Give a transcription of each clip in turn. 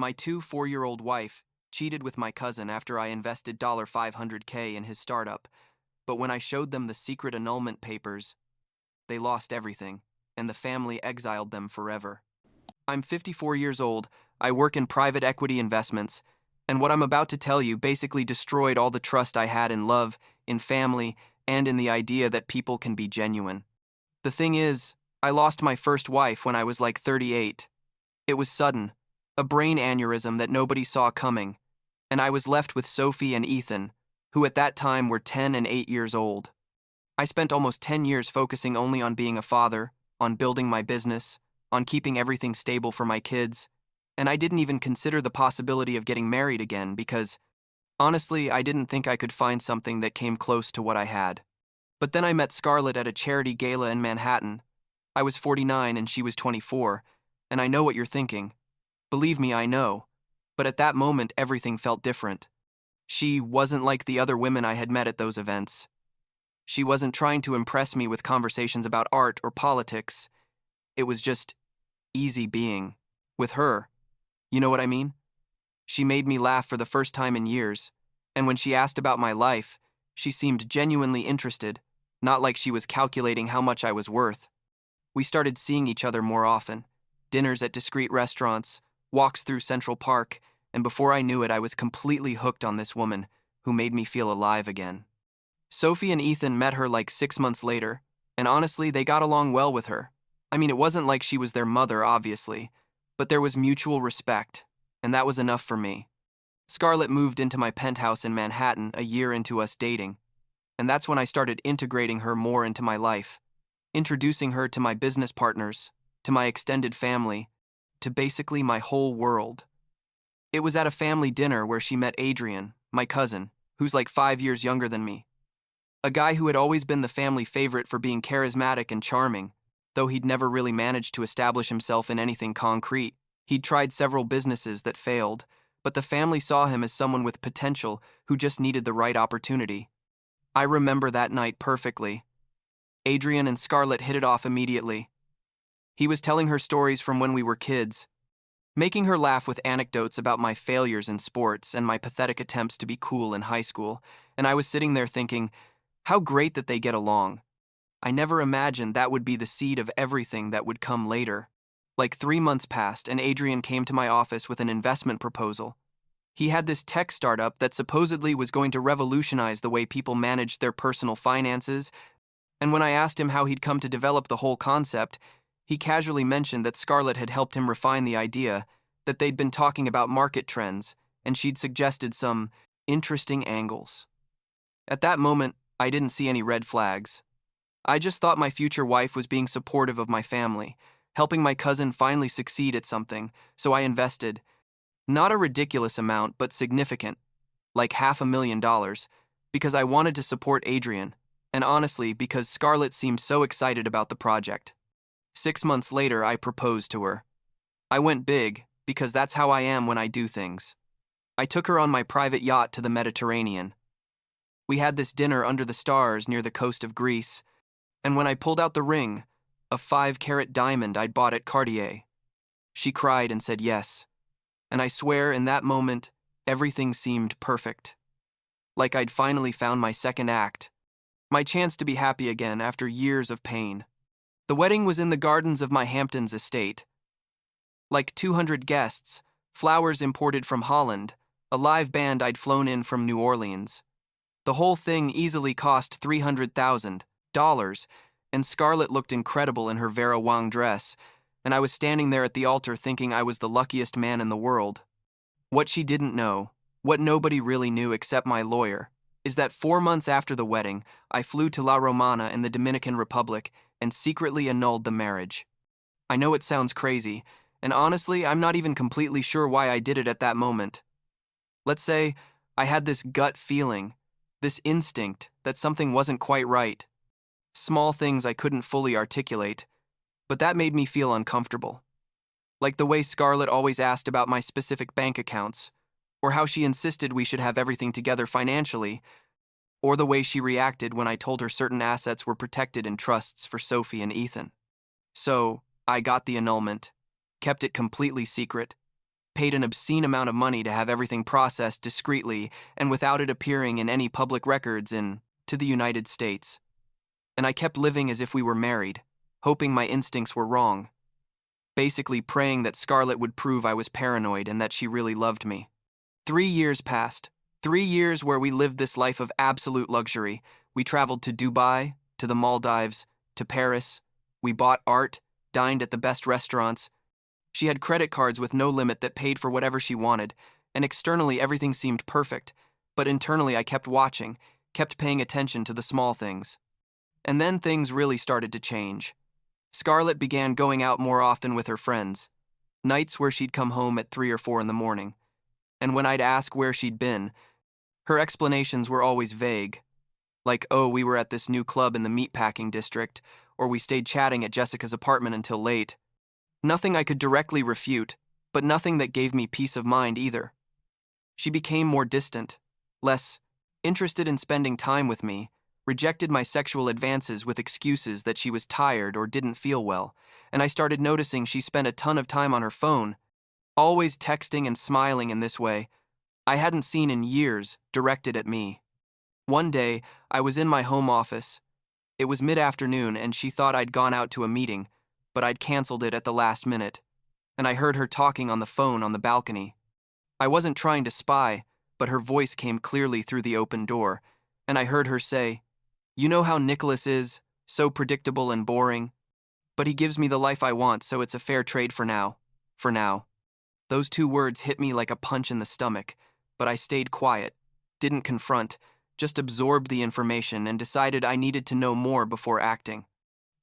My 4-year-old wife cheated with my cousin after I invested $500K in his startup, but when I showed them the secret annulment papers, they lost everything, and the family exiled them forever. I'm 54 years old, I work in private equity investments, and what I'm about to tell you basically destroyed all the trust I had in love, in family, and in the idea that people can be genuine. The thing is, I lost my first wife when I was like 38. It was sudden, a brain aneurysm that nobody saw coming, and I was left with Sophie and Ethan, who at that time were 10 and 8 years old. I spent almost 10 years focusing only on being a father, on building my business, on keeping everything stable for my kids, and I didn't even consider the possibility of getting married again because, honestly, I didn't think I could find something that came close to what I had. But then I met Scarlett at a charity gala in Manhattan. I was 49 and she was 24, and I know what you're thinking. Believe me, I know. But at that moment, everything felt different. She wasn't like the other women I had met at those events. She wasn't trying to impress me with conversations about art or politics. It was just easy being with her. You know what I mean? She made me laugh for the first time in years, and when she asked about my life, she seemed genuinely interested, not like she was calculating how much I was worth. We started seeing each other more often, dinners at discreet restaurants, walks through Central Park, and before I knew it, I was completely hooked on this woman who made me feel alive again. Sophie and Ethan met her like 6 months later, and honestly, they got along well with her. I mean, it wasn't like she was their mother, obviously, but there was mutual respect, and that was enough for me. Scarlett moved into my penthouse in Manhattan a year into us dating, and that's when I started integrating her more into my life, introducing her to my business partners, to my extended family, to basically my whole world. It was at a family dinner where she met Adrian, my cousin, who's like 5 years younger than me. A guy who had always been the family favorite for being charismatic and charming, though he'd never really managed to establish himself in anything concrete. He'd tried several businesses that failed, but the family saw him as someone with potential who just needed the right opportunity. I remember that night perfectly. Adrian and Scarlett hit it off immediately. He was telling her stories from when we were kids, making her laugh with anecdotes about my failures in sports and my pathetic attempts to be cool in high school, and I was sitting there thinking, how great that they get along. I never imagined that would be the seed of everything that would come later. Like 3 months passed, and Adrian came to my office with an investment proposal. He had this tech startup that supposedly was going to revolutionize the way people managed their personal finances, and when I asked him how he'd come to develop the whole concept, he casually mentioned that Scarlett had helped him refine the idea, that they'd been talking about market trends, and she'd suggested some interesting angles. At that moment, I didn't see any red flags. I just thought my future wife was being supportive of my family, helping my cousin finally succeed at something, so I invested. Not a ridiculous amount, but significant, like $500,000, because I wanted to support Adrian, and honestly, because Scarlett seemed so excited about the project. 6 months later, I proposed to her. I went big, because that's how I am when I do things. I took her on my private yacht to the Mediterranean. We had this dinner under the stars near the coast of Greece, and when I pulled out the ring, a 5-carat diamond I'd bought at Cartier, she cried and said yes. And I swear in that moment, everything seemed perfect. Like I'd finally found my second act, my chance to be happy again after years of pain. The wedding was in the gardens of my Hamptons estate. Like 200 guests, flowers imported from Holland, a live band I'd flown in from New Orleans. The whole thing easily cost $300,000, and Scarlett looked incredible in her Vera Wang dress, and I was standing there at the altar thinking I was the luckiest man in the world. What she didn't know, what nobody really knew except my lawyer, is that 4 months after the wedding, I flew to La Romana in the Dominican Republic and secretly annulled the marriage. I know it sounds crazy, and honestly, I'm not even completely sure why I did it at that moment. Let's say I had this gut feeling, this instinct that something wasn't quite right. Small things I couldn't fully articulate, but that made me feel uncomfortable. Like the way Scarlett always asked about my specific bank accounts, or how she insisted we should have everything together financially, or the way she reacted when I told her certain assets were protected in trusts for Sophie and Ethan. So, I got the annulment, kept it completely secret, paid an obscene amount of money to have everything processed discreetly and without it appearing in any public records to the United States. And I kept living as if we were married, hoping my instincts were wrong. Basically praying that Scarlett would prove I was paranoid and that she really loved me. 3 years passed. 3 years where we lived this life of absolute luxury. We traveled to Dubai, to the Maldives, to Paris. We bought art, dined at the best restaurants. She had credit cards with no limit that paid for whatever she wanted, and externally everything seemed perfect, but internally I kept watching, kept paying attention to the small things. And then things really started to change. Scarlett began going out more often with her friends, nights where she'd come home at 3 or 4 in the morning. And when I'd ask where she'd been, her explanations were always vague. Like, oh, we were at this new club in the meatpacking district, or we stayed chatting at Jessica's apartment until late. Nothing I could directly refute, but nothing that gave me peace of mind either. She became more distant, less interested in spending time with me, rejected my sexual advances with excuses that she was tired or didn't feel well, and I started noticing she spent a ton of time on her phone, always texting and smiling in this way I hadn't seen in years, directed at me. One day, I was in my home office. It was mid-afternoon and she thought I'd gone out to a meeting, but I'd canceled it at the last minute, and I heard her talking on the phone on the balcony. I wasn't trying to spy, but her voice came clearly through the open door, and I heard her say, "You know how Nicholas is, so predictable and boring, but he gives me the life I want, so it's a fair trade for now. For now." Those 2 words hit me like a punch in the stomach, but I stayed quiet, didn't confront, just absorbed the information and decided I needed to know more before acting.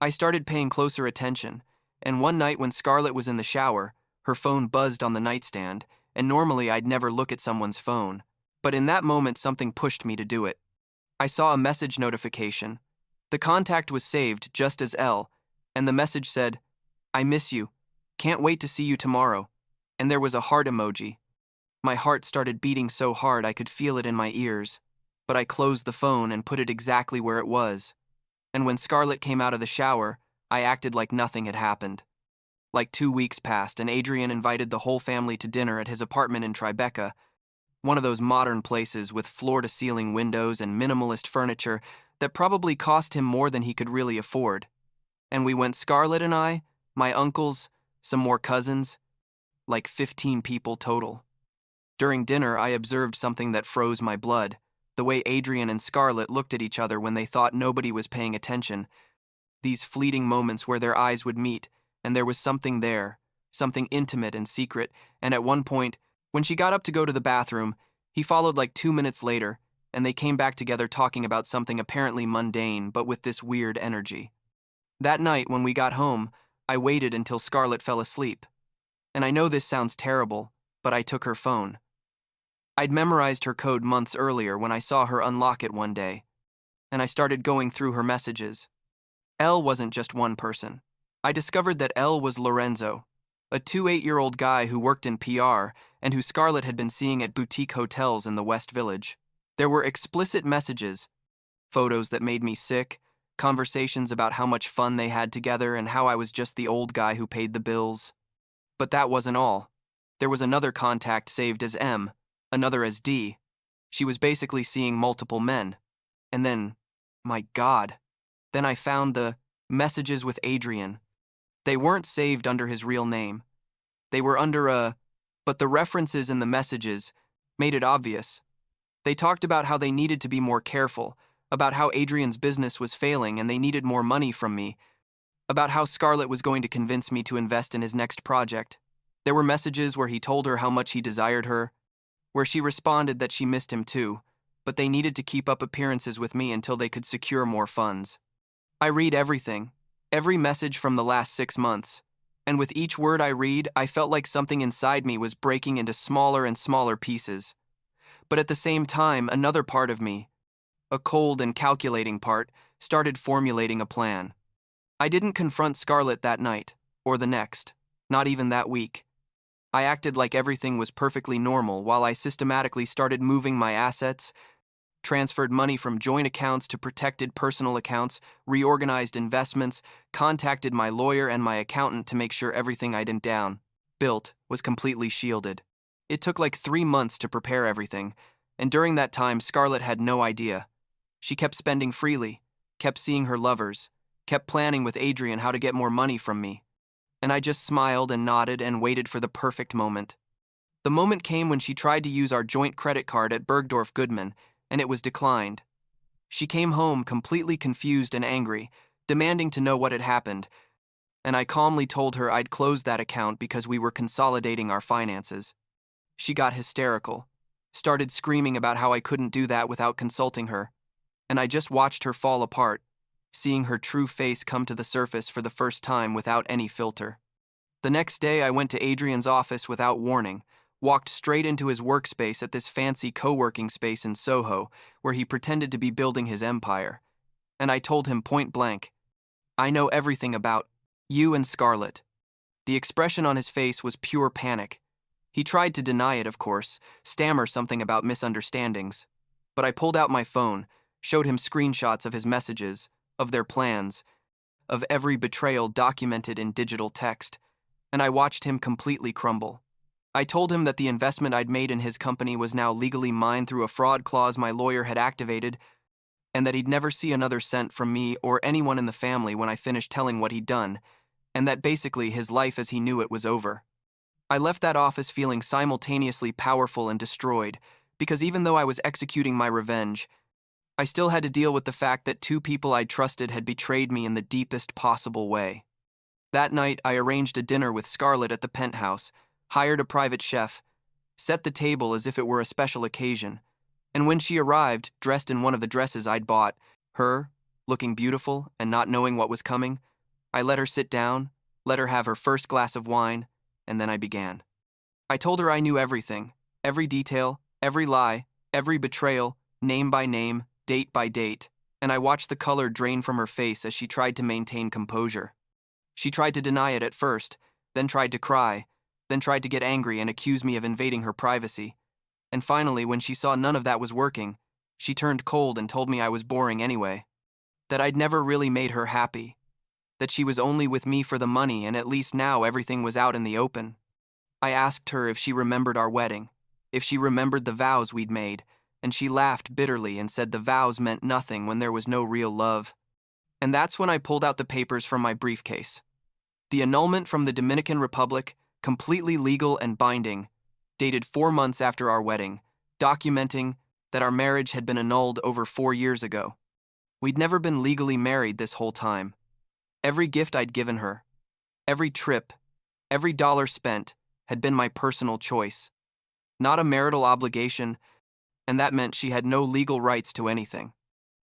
I started paying closer attention, and one night when Scarlett was in the shower, her phone buzzed on the nightstand, and normally I'd never look at someone's phone, but in that moment something pushed me to do it. I saw a message notification. The contact was saved just as L, and the message said, "I miss you. Can't wait to see you tomorrow." And there was a heart emoji. My heart started beating so hard I could feel it in my ears, but I closed the phone and put it exactly where it was. And when Scarlett came out of the shower, I acted like nothing had happened. Like 2 weeks passed, and Adrian invited the whole family to dinner at his apartment in Tribeca, one of those modern places with floor-to-ceiling windows and minimalist furniture that probably cost him more than he could really afford. And we went, Scarlett and I, my uncles, some more cousins, like 15 people total. During dinner, I observed something that froze my blood, the way Adrian and Scarlett looked at each other when they thought nobody was paying attention. These fleeting moments where their eyes would meet, and there was something there, something intimate and secret, and at one point, when she got up to go to the bathroom, he followed like 2 minutes later, and they came back together talking about something apparently mundane, but with this weird energy. That night, when we got home, I waited until Scarlett fell asleep. And I know this sounds terrible, but I took her phone. I'd memorized her code months earlier when I saw her unlock it one day, and I started going through her messages. L wasn't just one person. I discovered that L was Lorenzo, a 28-year-old guy who worked in PR and who Scarlett had been seeing at boutique hotels in the West Village. There were explicit messages, photos that made me sick, conversations about how much fun they had together and how I was just the old guy who paid the bills. But that wasn't all. There was another contact saved as M, another as D. She was basically seeing multiple men. And then, my God, then I found the messages with Adrian. They weren't saved under his real name. They were under but the references in the messages made it obvious. They talked about how they needed to be more careful, about how Adrian's business was failing and they needed more money from me, about how Scarlett was going to convince me to invest in his next project. There were messages where he told her how much he desired her, where she responded that she missed him too, but they needed to keep up appearances with me until they could secure more funds. I read everything, every message from the last 6 months, and with each word I read, I felt like something inside me was breaking into smaller and smaller pieces. But at the same time, another part of me, a cold and calculating part, started formulating a plan. I didn't confront Scarlett that night, or the next, not even that week. I acted like everything was perfectly normal while I systematically started moving my assets, transferred money from joint accounts to protected personal accounts, reorganized investments, contacted my lawyer and my accountant to make sure everything I'd in down. built, was completely shielded. It took like 3 months to prepare everything, and during that time, Scarlett had no idea. She kept spending freely, kept seeing her lovers, kept planning with Adrian how to get more money from me. And I just smiled and nodded and waited for the perfect moment. The moment came when she tried to use our joint credit card at Bergdorf Goodman, and it was declined. She came home completely confused and angry, demanding to know what had happened, and I calmly told her I'd closed that account because we were consolidating our finances. She got hysterical, started screaming about how I couldn't do that without consulting her, and I just watched her fall apart, seeing her true face come to the surface for the first time without any filter. The next day, I went to Adrian's office without warning, walked straight into his workspace at this fancy co-working space in Soho, where he pretended to be building his empire. And I told him point blank, I know everything about you and Scarlett. The expression on his face was pure panic. He tried to deny it, of course, stammer something about misunderstandings. But I pulled out my phone, showed him screenshots of his messages, of their plans, of every betrayal documented in digital text, and I watched him completely crumble. I told him that the investment I'd made in his company was now legally mine through a fraud clause my lawyer had activated, and that he'd never see another cent from me or anyone in the family when I finished telling what he'd done, and that basically his life as he knew it was over. I left that office feeling simultaneously powerful and destroyed, because even though I was executing my revenge, I still had to deal with the fact that two people I'd trusted had betrayed me in the deepest possible way. That night, I arranged a dinner with Scarlett at the penthouse, hired a private chef, set the table as if it were a special occasion, and when she arrived, dressed in one of the dresses I'd bought, her, looking beautiful and not knowing what was coming, I let her sit down, let her have her first glass of wine, and then I began. I told her I knew everything, every detail, every lie, every betrayal, name by name, date by date, and I watched the color drain from her face as she tried to maintain composure. She tried to deny it at first, then tried to cry, then tried to get angry and accuse me of invading her privacy. And finally, when she saw none of that was working, she turned cold and told me I was boring anyway, that I'd never really made her happy, that she was only with me for the money and at least now everything was out in the open. I asked her if she remembered our wedding, if she remembered the vows we'd made, and she laughed bitterly and said the vows meant nothing when there was no real love. And that's when I pulled out the papers from my briefcase. The annulment from the Dominican Republic, completely legal and binding, dated 4 months after our wedding, documenting that our marriage had been annulled over 4 years ago. We'd never been legally married this whole time. Every gift I'd given her, every trip, every dollar spent had been my personal choice, not a marital obligation, and that meant she had no legal rights to anything.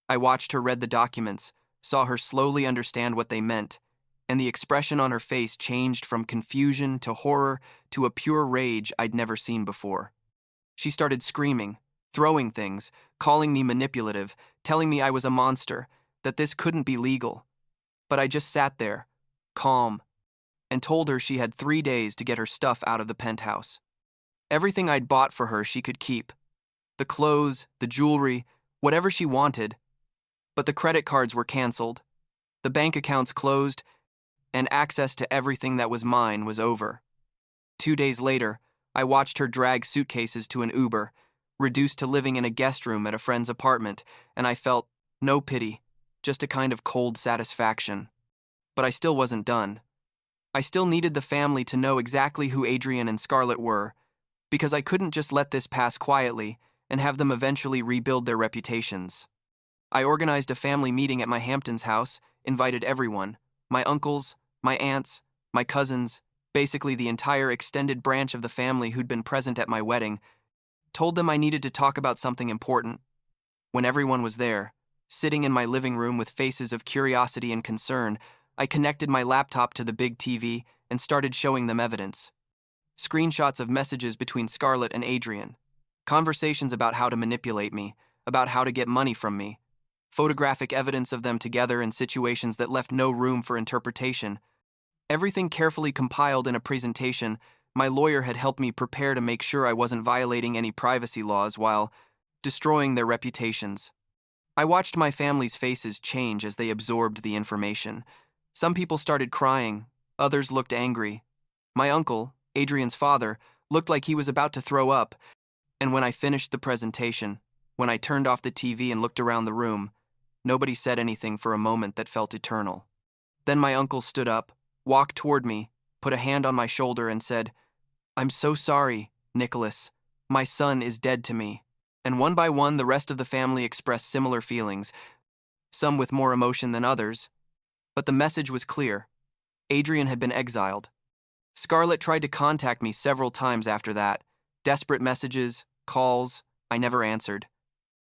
I watched her read the documents, saw her slowly understand what they meant, and the expression on her face changed from confusion to horror to a pure rage I'd never seen before. She started screaming, throwing things, calling me manipulative, telling me I was a monster, that this couldn't be legal. But I just sat there, calm, and told her she had 3 days to get her stuff out of the penthouse. Everything I'd bought for her she could keep. The clothes, the jewelry, whatever she wanted. But the credit cards were canceled, the bank accounts closed, and access to everything that was mine was over. 2 days later, I watched her drag suitcases to an Uber, reduced to living in a guest room at a friend's apartment, and I felt no pity, just a kind of cold satisfaction. But I still wasn't done. I still needed the family to know exactly who Adrian and Scarlett were, because I couldn't just let this pass quietly and have them eventually rebuild their reputations. I organized a family meeting at my Hamptons house, invited everyone, my uncles, my aunts, my cousins, basically the entire extended branch of the family who'd been present at my wedding, told them I needed to talk about something important. When everyone was there, sitting in my living room with faces of curiosity and concern, I connected my laptop to the big TV and started showing them evidence. Screenshots of messages between Scarlett and Adrian, conversations about how to manipulate me, about how to get money from me, photographic evidence of them together in situations that left no room for interpretation. Everything carefully compiled in a presentation my lawyer had helped me prepare to make sure I wasn't violating any privacy laws while destroying their reputations. I watched my family's faces change as they absorbed the information. Some people started crying, others looked angry. My uncle, Adrian's father, looked like he was about to throw up, and when I finished the presentation, when I turned off the TV and looked around the room, nobody said anything for a moment that felt eternal. Then my uncle stood up, walked toward me, put a hand on my shoulder and said, "I'm so sorry, Nicholas. My son is dead to me." And one by one, the rest of the family expressed similar feelings, some with more emotion than others. But the message was clear. Adrian had been exiled. Scarlett tried to contact me several times after that. Desperate messages, calls, I never answered.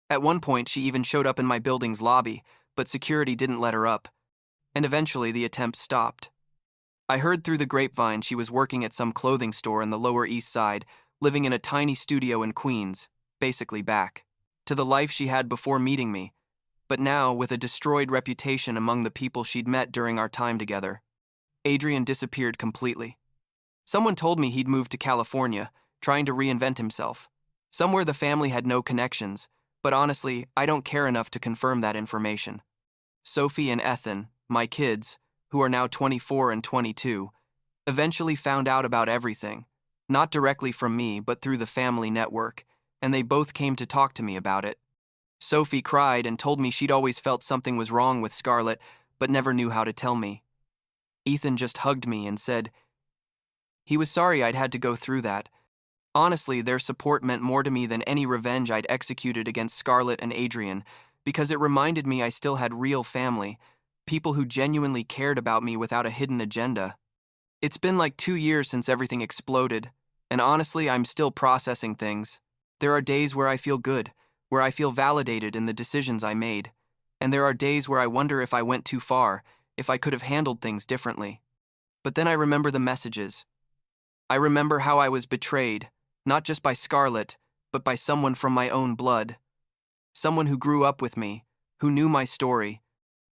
At one point, she even showed up in my building's lobby, but security didn't let her up, and eventually the attempt stopped. I heard through the grapevine she was working at some clothing store in the Lower East Side, living in a tiny studio in Queens, basically back to the life she had before meeting me, but now with a destroyed reputation among the people she'd met during our time together. Adrian disappeared completely. Someone told me he'd moved to California, trying to reinvent himself, somewhere the family had no connections, but honestly, I don't care enough to confirm that information. Sophie and Ethan, my kids, who are now 24 and 22, eventually found out about everything, not directly from me, but through the family network, and they both came to talk to me about it. Sophie cried and told me she'd always felt something was wrong with Scarlett, but never knew how to tell me. Ethan just hugged me and said he was sorry I'd had to go through that. Honestly, their support meant more to me than any revenge I'd executed against Scarlett and Adrian, because it reminded me I still had real family, people who genuinely cared about me without a hidden agenda. It's been like 2 years since everything exploded, and honestly, I'm still processing things. There are days where I feel good, where I feel validated in the decisions I made, and there are days where I wonder if I went too far, if I could have handled things differently. But then I remember the messages. I remember how I was betrayed, not just by Scarlett, but by someone from my own blood. Someone who grew up with me, who knew my story,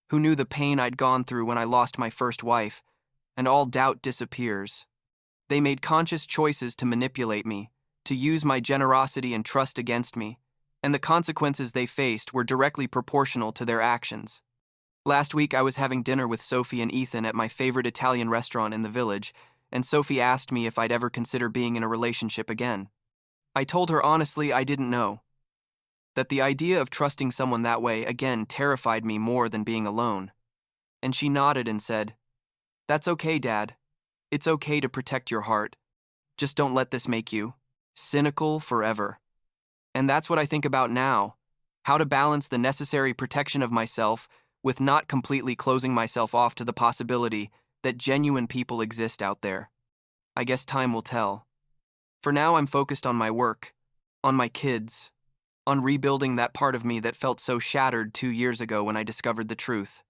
who knew the pain I'd gone through when I lost my first wife, and all doubt disappears. They made conscious choices to manipulate me, to use my generosity and trust against me, and the consequences they faced were directly proportional to their actions. Last week I was having dinner with Sophie and Ethan at my favorite Italian restaurant in the village, and Sophie asked me if I'd ever consider being in a relationship again. I told her honestly I didn't know. That the idea of trusting someone that way again terrified me more than being alone. And she nodded and said, "That's okay, Dad. It's okay to protect your heart. Just don't let this make you cynical forever." And that's what I think about now, how to balance the necessary protection of myself with not completely closing myself off to the possibility that genuine people exist out there. I guess time will tell. For now, I'm focused on my work, on my kids, on rebuilding that part of me that felt so shattered 2 years ago when I discovered the truth.